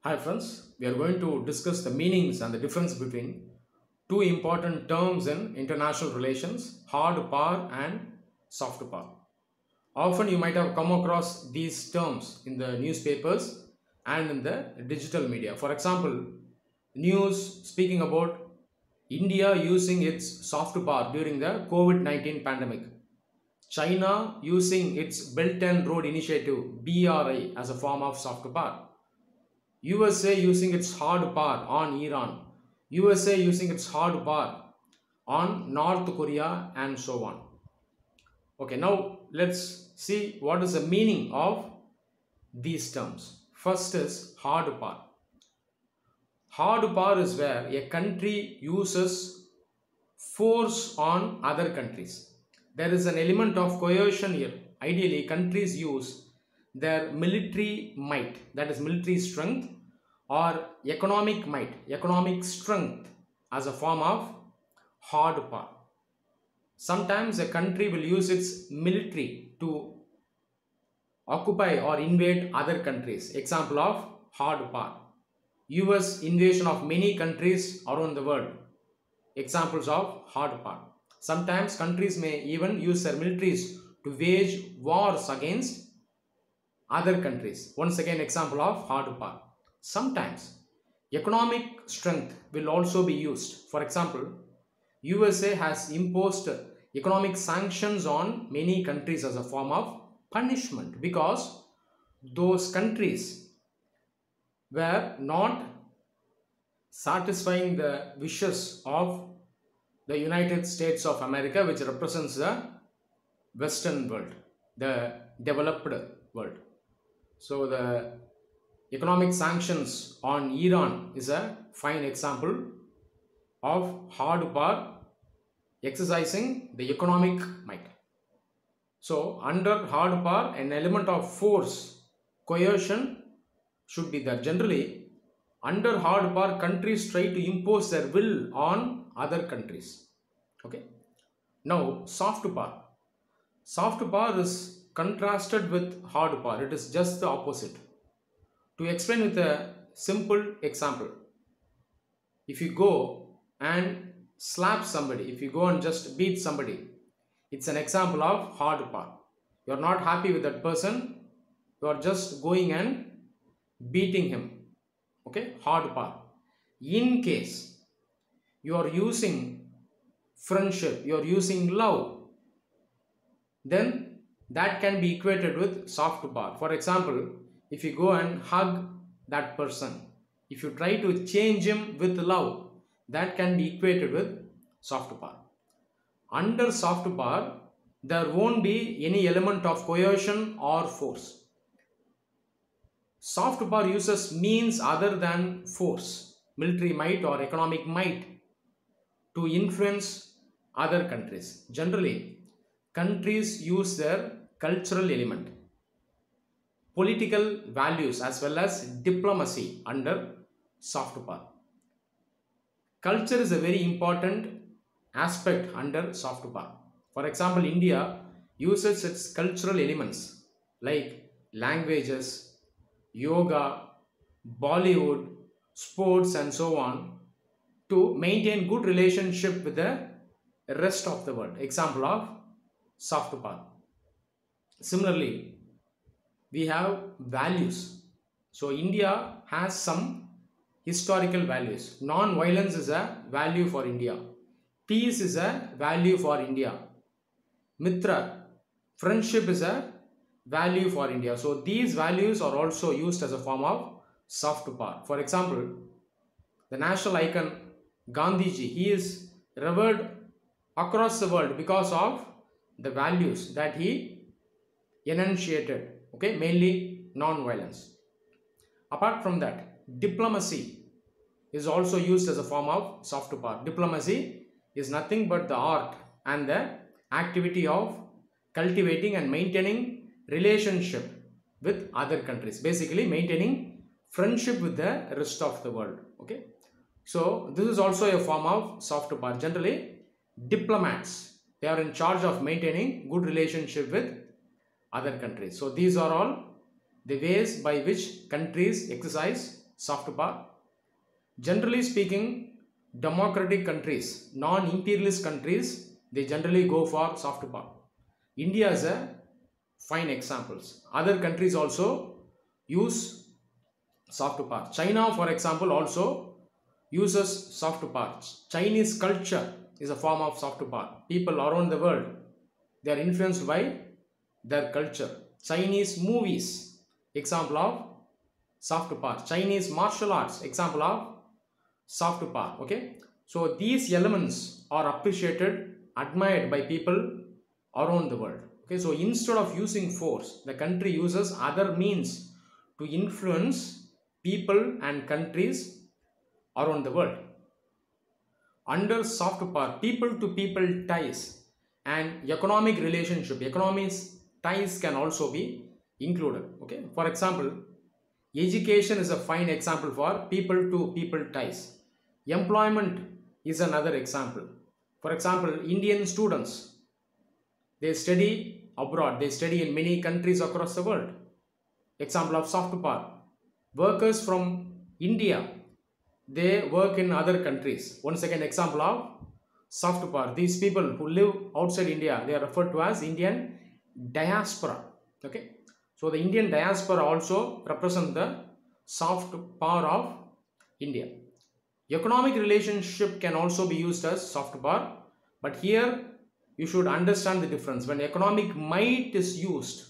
Hi friends, we are going to discuss the meanings and the difference between two important terms in international relations, hard power and soft power. Often you might have come across these terms in the newspapers and in the digital media. For example, news speaking about India using its soft power during the COVID-19 pandemic. China using its Belt and Road Initiative BRI as a form of soft power. USA using its hard power on Iran, USA using its hard power on North Korea, and so on. Okay, now let's see what is the meaning of these terms. First is hard power. Hard power is where a country uses force on other countries. There is an element of coercion here. Ideally, countries use their military might, that is military strength, or economic might, economic strength, as a form of hard power. Sometimes a country will use its military to occupy or invade other countries. Example of hard power. US invasion of many countries around the world. Examples of hard power. Sometimes countries may even use their militaries to wage wars against other countries. Once again, example of hard power. Sometimes economic strength will also be used. For example, USA has imposed economic sanctions on many countries as a form of punishment because those countries were not satisfying the wishes of the United States of America, which represents the Western world, the developed world. So the economic sanctions on Iran is a fine example of hard power exercising the economic might. So under hard power, an element of force, coercion should be there. Generally, under hard power, countries try to impose their will on other countries. Okay. Now, soft power. Soft power is contrasted with hard power. It is just the opposite. To explain with a simple example, if you go and slap somebody, if you go and just beat somebody, it's an example of hard power. You are not happy with that person, you are just going and beating him. Okay, hard power. In case you are using friendship, you are using love, then that can be equated with soft power. For example, if you go and hug that person, if you try to change him with love, that can be equated with soft power. Under soft power, there won't be any element of coercion or force. Soft power uses means other than force, military might or economic might, to influence other countries. Generally, countries use their cultural element, political values, as well as diplomacy under soft power. Culture is a very important aspect under soft power. For example, India uses its cultural elements like languages, yoga, Bollywood, sports, and so on to maintain good relationship with the rest of the world. Example of soft power. Similarly, we have values. So India has some historical values. Non-violence is a value for India. Peace is a value for India. Mitra, friendship is a value for India. So these values are also used as a form of soft power. For example, the national icon Gandhiji, he is revered across the world because of the values that he enunciated. Okay, mainly non-violence. Apart from that, diplomacy is also used as a form of soft power. Diplomacy is nothing but the art and the activity of cultivating and maintaining relationship with other countries. Basically, maintaining friendship with the rest of the world. Okay, so this is also a form of soft power. Generally, diplomats, they are in charge of maintaining good relationship with other countries. So these are all the ways by which countries exercise soft power? Generally speaking, democratic countries, non-imperialist countries, they generally go for soft power. India is a fine example. Other countries also use soft power. China, for example, also uses soft power. Chinese culture is a form of soft power. People around the world, they are influenced by their culture. Chinese movies, example of soft power. Chinese martial arts, example of soft power. Okay, so these elements are appreciated, admired by people around the world. Okay, so instead of using force, the country uses other means to influence people and countries around the world. Under soft power, people to people ties and economic relationship, economic ties can also be included. Okay, for example, education is a fine example for people to people ties. Employment is another example. For example, Indian students, they study abroad, they study in many countries across the world. Example of soft power. Workers from India, they work in other countries. Once again, example of soft power. These people who live outside India, they are referred to as Indian diaspora. Okay, so the Indian diaspora also represent the soft power of India. Economic relationship can also be used as soft power, but here you should understand the difference. When economic might is used,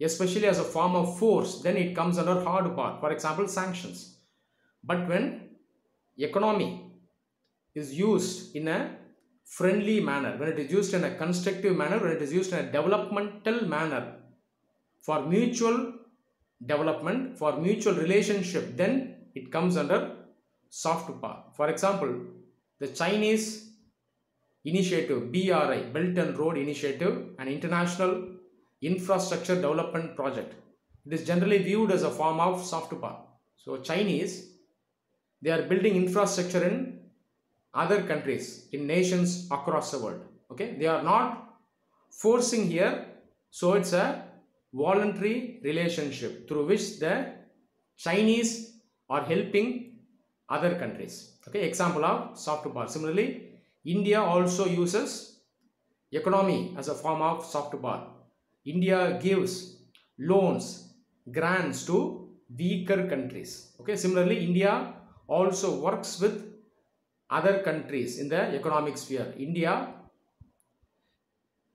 especially as a form of force, then it comes under hard power. For example, sanctions. But when economy is used in a friendly manner, when it is used in a constructive manner, when it is used in a developmental manner for mutual development, for mutual relationship, then it comes under soft power. For example, the Chinese initiative, BRI, Belt and Road Initiative, an international infrastructure development project. It is generally viewed as a form of soft power. So Chinese, they are building infrastructure in other countries, in nations across the world. Okay, they are not forcing here, so it's a voluntary relationship through which the Chinese are helping other countries. Okay, example of soft power. Similarly, India also uses economy as a form of soft power. India gives loans, grants to weaker countries. Okay, similarly, India also works with other countries in the economic sphere. India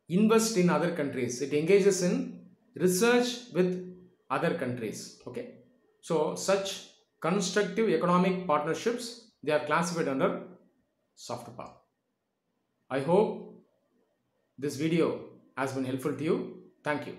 invests in other countries. It engages in research with other countries. Okay, so such constructive economic partnerships, they are classified under soft power. I hope this video has been helpful to you. Thank you.